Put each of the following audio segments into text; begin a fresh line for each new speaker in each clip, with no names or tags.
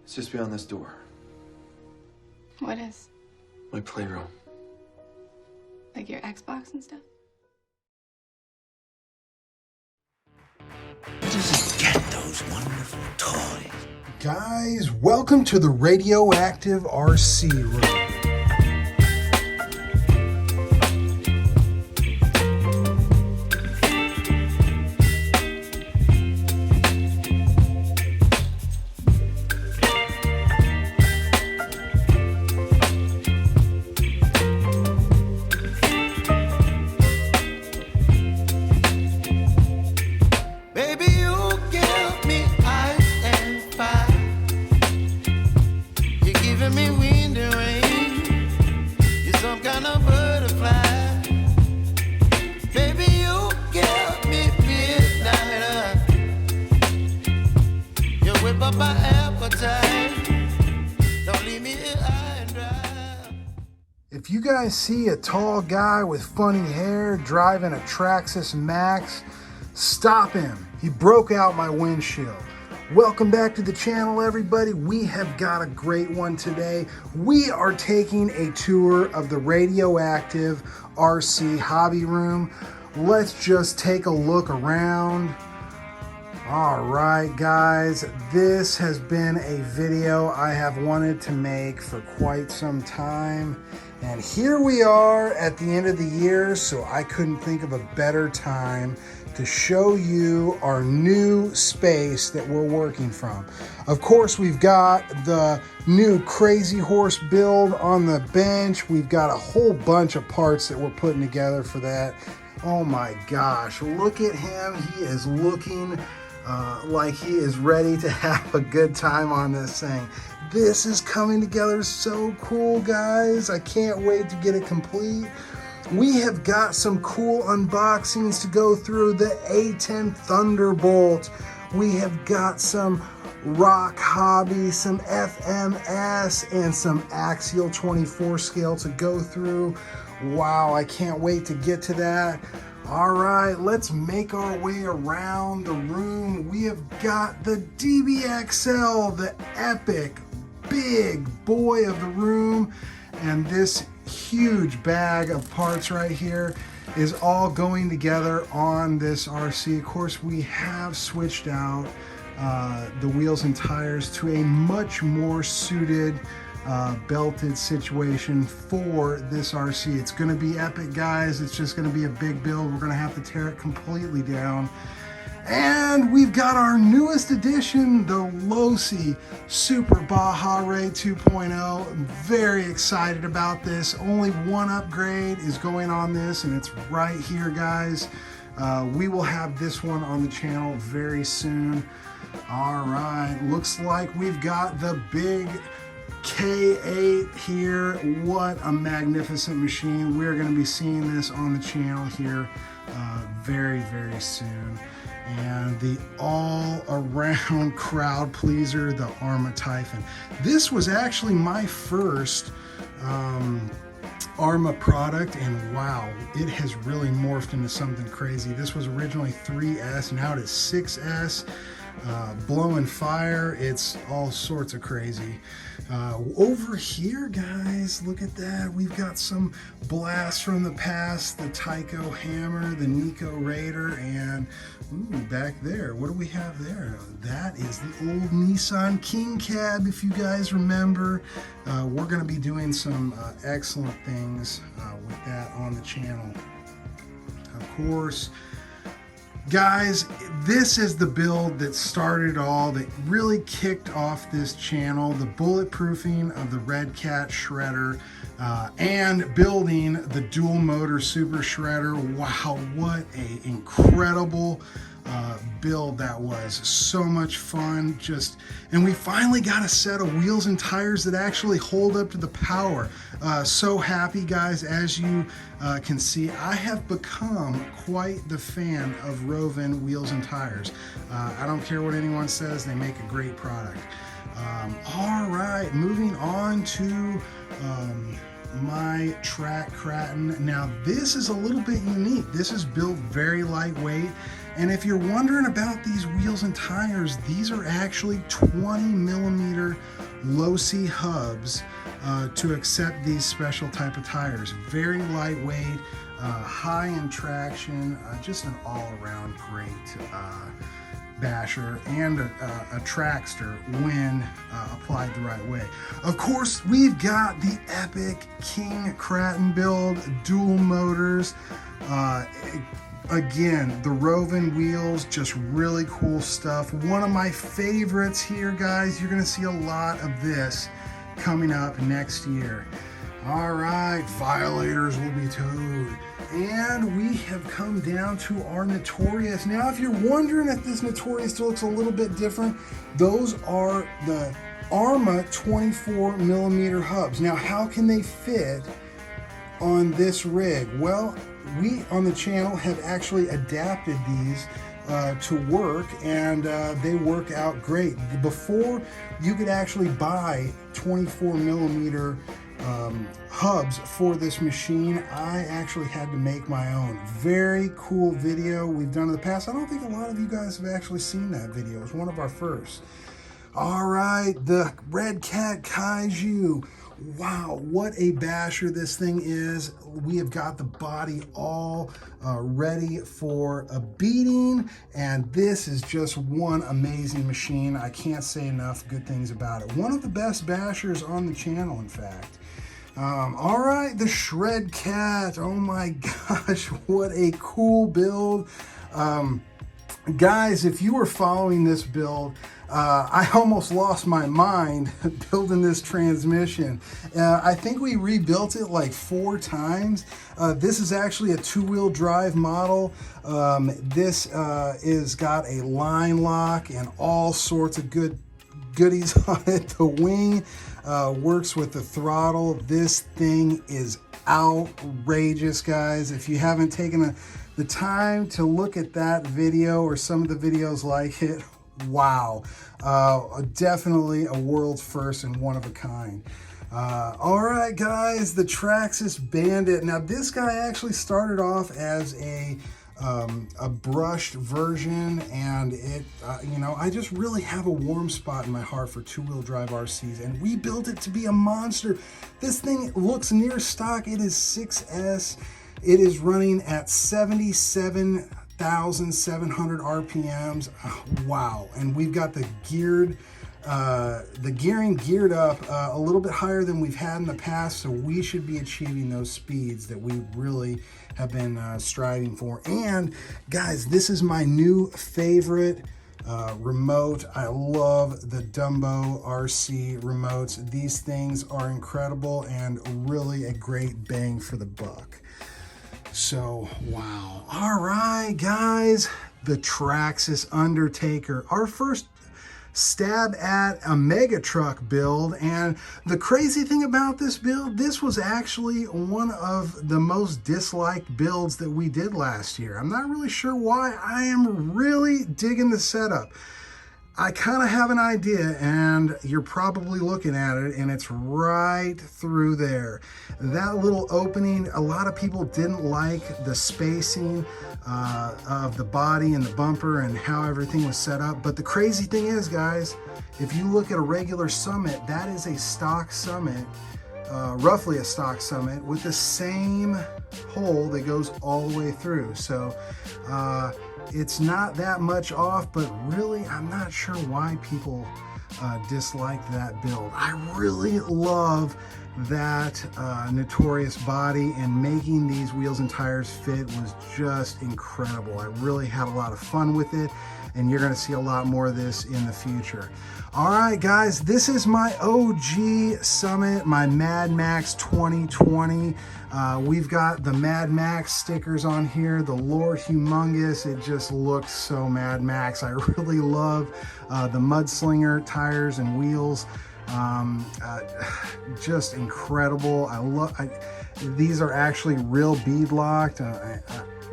It's just beyond this door.
What is?
My playroom.
Like your Xbox and stuff?
Where does he get those wonderful toys?
Guys, welcome to the Radioactive RC Room.
Baby, you give me ice and fire. You're giving me wind and rain. You're some kind of butterfly. Baby, you give me midnight. You whip up my appetite. Don't leave me here high and dry.
If you guys see a tall guy with funny hair driving a Traxxas Max, stop him. He broke out my windshield. Welcome back to the channel, everybody. We have got a great one today. We are taking a tour of the Radioactive RC Hobby Room. Let's just take a look around. All right, guys, this has been a video I have wanted to make for quite some time. And here we are at the end of the year, so I couldn't think of a better time to show you our new space that we're working from. Of course, we've got the new Crazy Horse build on the bench. We've got a whole bunch of parts that we're putting together for that. Oh my gosh, look at him. He is looking like he is ready to have a good time on this thing. This is coming together so cool, guys. I can't wait to get it complete. We have got some cool unboxings to go through. The A10 Thunderbolt. We have got some Rock Hobby, some FMS, and some Axial 24 scale to go through. Wow, I can't wait to get to that. All right, let's make our way around the room. We have got the DBXL, the epic big boy of the room, and this huge bag of parts right here is all going together on this RC. Of course, we have switched out the wheels and tires to a much more suited belted situation for this RC. It's going to be epic, guys. It's just going to be a big build. We're going to have to tear it completely down. And we've got our newest addition, the Losi Super Baja Ray 2.0. I'm very excited about this. Only one upgrade is going on this, and it's right here, guys. We will have this one on the channel very soon. All right, looks like we've got the big K8 here. What a magnificent machine. We're going to be seeing this on the channel here very, very soon. And the all-around crowd pleaser, the Arma Typhon. This was actually my first Arma product, and wow, it has really morphed into something crazy. This was originally 3S, now it is 6S. Blowing fire, it's all sorts of crazy. Over here, guys, look at that. We've got some blasts from the past, the Tyco Hammer, the Nico Raider, and ooh, back there, what do we have there? That is the old Nissan King Cab, if you guys remember. We're going to be doing some excellent things with that on the channel. Of course, guys, this is the build that started it all, that really kicked off this channel, the bulletproofing of the Red Cat shredder and building the dual motor super shredder. Wow, what an incredible build that was. So much fun. And we finally got a set of wheels and tires that actually hold up to the power. So happy, guys. As you can see, I have become quite the fan of Roven wheels and tires. I don't care what anyone says, they make a great product. All right, moving on to my track Kraton. Now this is a little bit unique. This is built very lightweight, and if you're wondering about these wheels and tires, these are actually 20 millimeter low-C hubs to accept these special type of tires. Very lightweight, high in traction, just an all-around great basher and a trackster when applied the right way. Of course, we've got the epic King Cratton build, dual motors. Again, the Rovin wheels, just really cool stuff. One of my favorites here, guys. You're gonna see a lot of this coming up next year. All right, violators will be towed. And we have come down to our Notorious. Now, if you're wondering if this Notorious looks a little bit different, those are the Arma 24mm hubs. Now, how can they fit on this rig? Well, we on the channel have actually adapted these to work, and they work out great. Before, you could actually buy 24mm hubs for this machine. I actually had to make my own. Very cool video we've done in the past. I don't think a lot of you guys have actually seen that video. It's one of our first. All right, the Red Cat Kaiju. Wow, what a basher this thing is. We have got the body all ready for a beating, and this is just one amazing machine. I can't say enough good things about it. One of the best bashers on the channel, in fact. All right, the Shred Cat. Oh my gosh, what a cool build. Guys, if you were following this build, I almost lost my mind building this transmission. I think we rebuilt it like 4 times. This is actually a 2-wheel drive model. This is got a line lock and all sorts of goodies on it. The wing works with the throttle. This thing is outrageous, guys. If you haven't taken the time to look at that video or some of the videos like it, wow, definitely a world's first and one of a kind. All right, guys, the Traxxas Bandit. Now, this guy actually started off as a brushed version, and it, you know, I just really have a warm spot in my heart for 2-wheel drive RCs, and we built it to be a monster. This thing looks near stock. It is 6S. It is running at 77,700 RPMs. Wow. And we've got the gearing geared up a little bit higher than we've had in the past, so we should be achieving those speeds that we really have been striving for. And guys, this is my new favorite remote. I love the Dumbo RC remotes. These things are incredible and really a great bang for the buck. So, wow. All right, guys, the Traxxas Undertaker. Our first stab at a mega truck build, and the crazy thing about this build, this was actually one of the most disliked builds that we did last year. I'm not really sure why. I am really digging the setup. I kind of have an idea, and you're probably looking at it, and it's right through there. That little opening, a lot of people didn't like the spacing of the body and the bumper and how everything was set up. But the crazy thing is, guys, if you look at a regular Summit, that is a stock Summit, roughly a stock Summit, with the same hole that goes all the way through. So it's not that much off, but really, I'm not sure why people dislike that build. I really love that Notorious body, and making these wheels and tires fit was just incredible. I really had a lot of fun with it, and you're gonna see a lot more of this in the future. All right, guys, this is my OG Summit, my Mad Max 2020. We've got the Mad Max stickers on here, the Lord Humongous. It just looks so Mad Max. I really love the Mudslinger tires and wheels. Just incredible. These are actually real bead locked.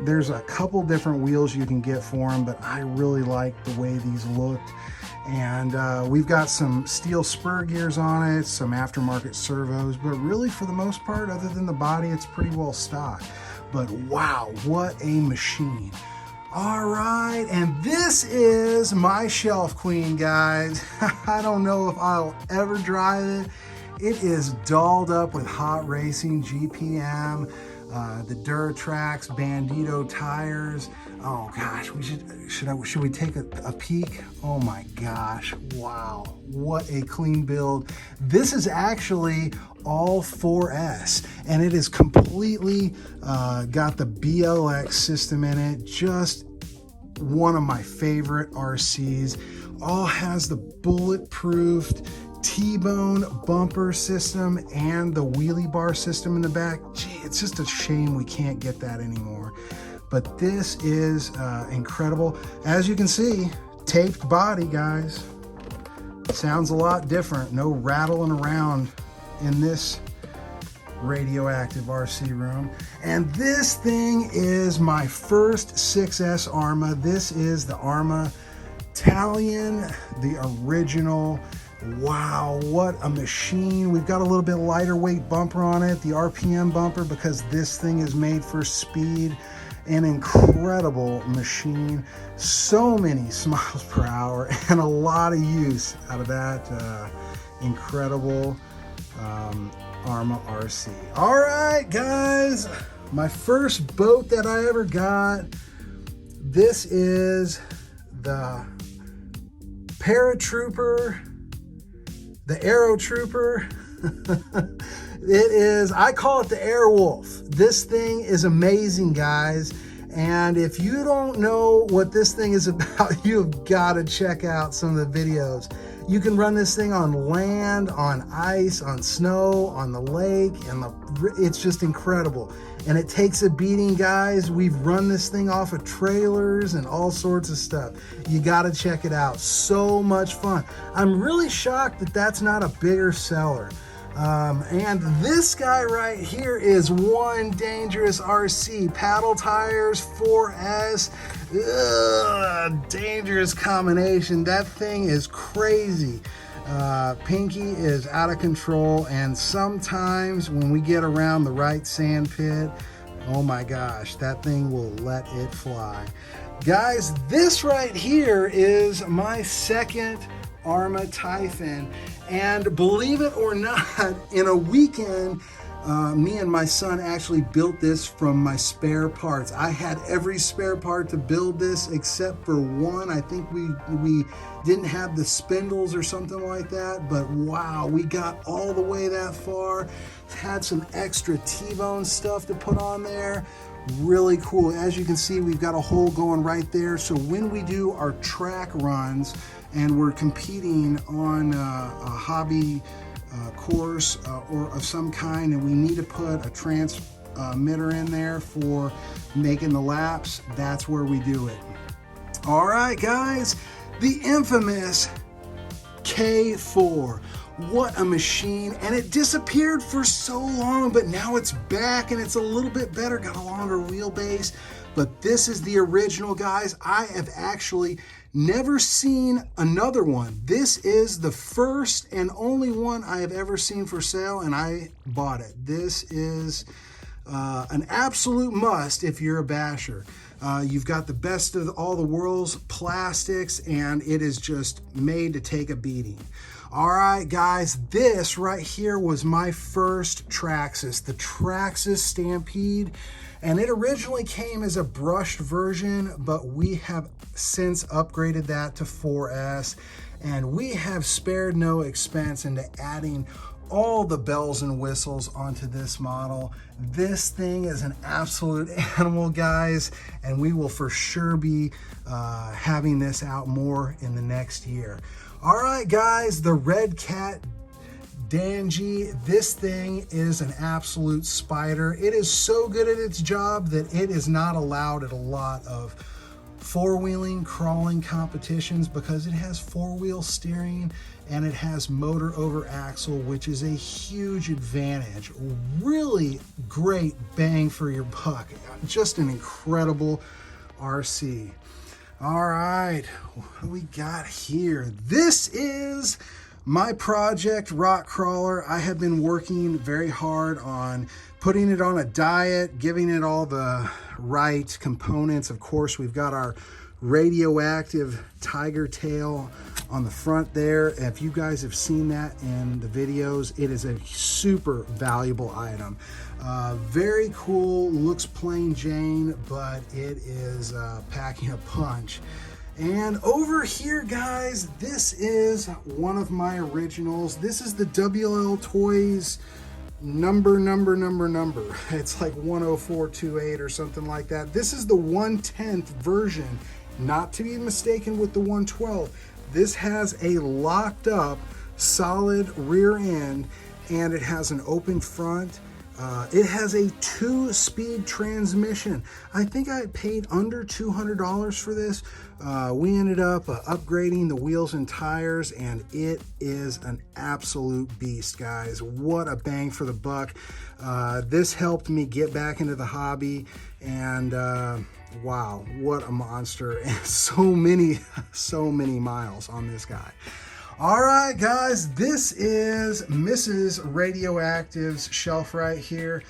There's a couple different wheels you can get for them, but I really like the way these looked. And we've got some steel spur gears on it, some aftermarket servos, but really for the most part, other than the body, it's pretty well stocked. But wow, what a machine. All right, and this is my Shelf Queen, guys. I don't know if I'll ever drive it. It is dolled up with hot racing GPM, the Duratrax Bandito tires. Oh gosh, should we take a peek? Oh my gosh, wow, what a clean build. This is actually all 4S, and it is completely got the BLX system in it. Just one of my favorite RCs. All has the bulletproofed T-bone bumper system and the wheelie bar system in the back. Gee, it's just a shame we can't get that anymore. But this is incredible. As you can see, taped body, guys. Sounds a lot different. No rattling around in this Radioactive RC room. And this thing is my first 6S Arma. This is the Arma Italian, the original. Wow, what a machine. We've got a little bit lighter weight bumper on it, the RPM bumper, because this thing is made for speed. An incredible machine. So many miles per hour and a lot of use out of that incredible Arma RC. All right, guys, my first boat that I ever got. This is the Paratrooper, the Aero Trooper. It is, I call it the Airwolf. This thing is amazing, guys. And if you don't know what this thing is about, you've got to check out some of the videos. You can run this thing on land, on ice, on snow, on the lake, and it's just incredible. And it takes a beating, guys. We've run this thing off of trailers and all sorts of stuff. You got to check it out. So much fun. I'm really shocked that that's not a bigger seller. And this guy right here is One Dangerous RC. Paddle tires, 4S. Ugh, dangerous combination. That thing is crazy. Pinky is out of control, and sometimes when we get around the right sand pit, oh my gosh, that thing will let it fly. Guys, this right here is my second Arma Typhon, and believe it or not, in a weekend, me and my son actually built this from my spare parts. I had every spare part to build this except for one. I think we didn't have the spindles or something like that, but wow, we got all the way that far. Had some extra T-bone stuff to put on there. Really cool. As you can see, we've got a hole going right there. So when we do our track runs and we're competing on a hobby course or of some kind, and we need to put a transmitter in there for making the laps, that's where we do it. All right, guys, the infamous K4. What a machine. And it disappeared for so long, but now it's back and it's a little bit better, got a longer wheelbase. But this is the original, guys. I have actually never seen another one. This is the first and only one I have ever seen for sale, and I bought it. This is an absolute must if you're a basher. You've got the best of all the world's plastics, and it is just made to take a beating. All right, guys, this right here was my first Traxxas, the Traxxas Stampede, and it originally came as a brushed version, but we have since upgraded that to 4S, and we have spared no expense into adding all the bells and whistles onto this model. This thing is an absolute animal, guys, and we will for sure be having this out more in the next year. All right, guys, the Red Cat Danji. This thing is an absolute spider. It is so good at its job that it is not allowed at a lot of four-wheeling crawling competitions because it has four-wheel steering and it has motor over axle, which is a huge advantage. Really great bang for your buck. Just an incredible RC. All right, what do we got here? This is My project, Rock Crawler, I have been working very hard on putting it on a diet, giving it all the right components. Of course, we've got our radioactive tiger tail on the front there. If you guys have seen that in the videos, it is a super valuable item. Very cool, looks plain Jane, but it is packing a punch. And over here, guys, this is one of my originals. This is the WL Toys number. It's like 10428 or something like that. This is the 1/10th version, not to be mistaken with the 112. This has a locked up solid rear end, and it has an open front. It has a 2-speed transmission. I think I paid under $200 for this. We ended up upgrading the wheels and tires, and it is an absolute beast, guys. What a bang for the buck. This helped me get back into the hobby, and wow, what a monster. And so many miles on this guy. All right, guys, this is Mrs. Radioactive's shelf right here.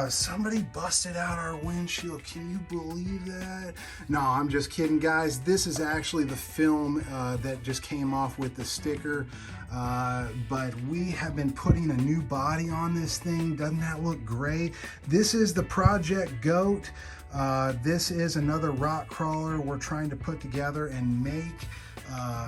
Somebody busted out our windshield. Can you believe that? No, I'm just kidding, guys. This is actually the film that just came off with the sticker. But we have been putting a new body on this thing. Doesn't that look great? This is the Project Goat. This is another rock crawler we're trying to put together and make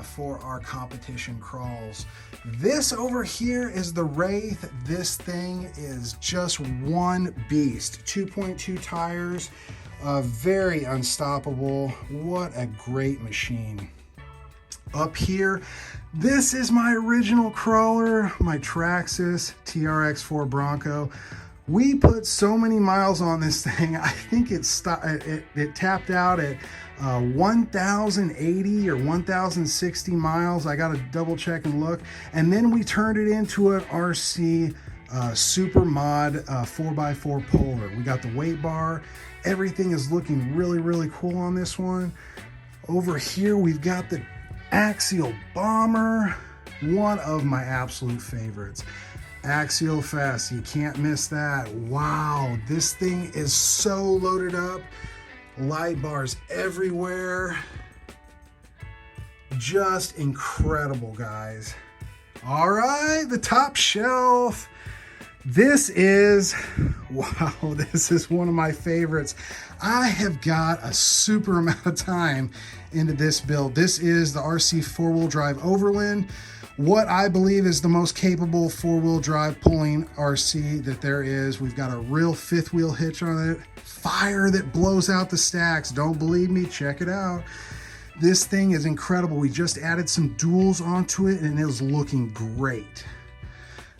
for our competition crawls. This over here is the Wraith. This thing is just one beast. 2.2 tires, very unstoppable. What a great machine. Up here, this is my original crawler, my Traxxas TRX4 Bronco. We put so many miles on this thing. I think it tapped out at 1,080 or 1,060 miles. I got to double check and look. And then we turned it into an RC Super Mod 4x4 Polar. We got the weight bar. Everything is looking really cool on this one. Over here, we've got the Axial Bomber, one of my absolute favorites. Axial Fest, you can't miss that. Wow, this thing is so loaded up. Light bars everywhere. Just incredible, guys. All right, the top shelf. This is, wow, this is one of my favorites. I have got a super amount of time into this build. This is the RC 4-wheel drive Overland. What I believe is the most capable 4-wheel drive pulling RC that there is. We've got a real 5th wheel hitch on it. Fire that blows out the stacks. Don't believe me? Check it out. This thing is incredible. We just added some duals onto it and it was looking great.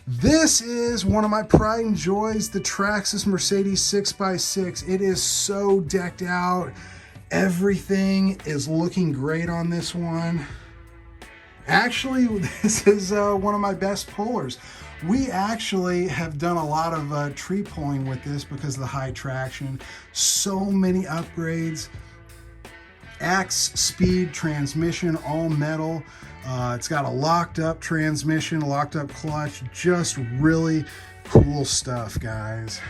This is one of my pride and joys, the Traxxas Mercedes 6x6. It is so decked out. Everything is looking great on this one. Actually, this is one of my best pullers. We actually have done a lot of tree pulling with this because of the high traction. So many upgrades. Axe speed transmission, all metal. It's got a locked up transmission, locked up clutch. Just really cool stuff, guys.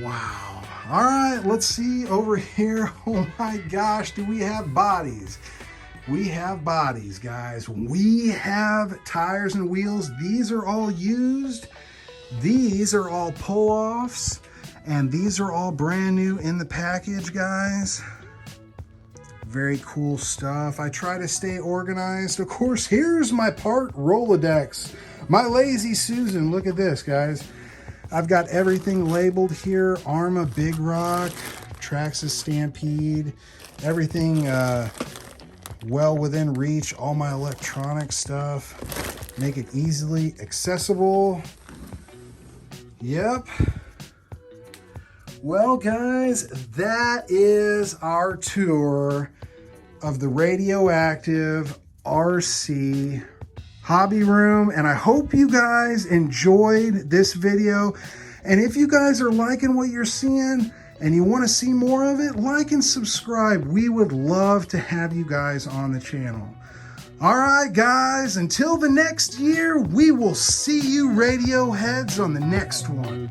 Wow. All right, let's see over here. Oh my gosh, do we have bodies? We have bodies, guys. We have tires and wheels. These are all used. These are all pull-offs. And these are all brand new in the package, guys. Very cool stuff. I try to stay organized. Of course, here's my part Rolodex. My lazy Susan. Look at this, guys. I've got everything labeled here. Arma, Big Rock, Traxxas Stampede, everything well within reach. All my electronic stuff. Make it easily accessible. Yep. Well, guys, that is our tour of the Radioactive RC Hobby Room, and I hope you guys enjoyed this video. And if you guys are liking what you're seeing and you want to see more of it, like and subscribe. We would love to have you guys on the channel. All right, guys, until the next year, we will see you Radioheads on the next one.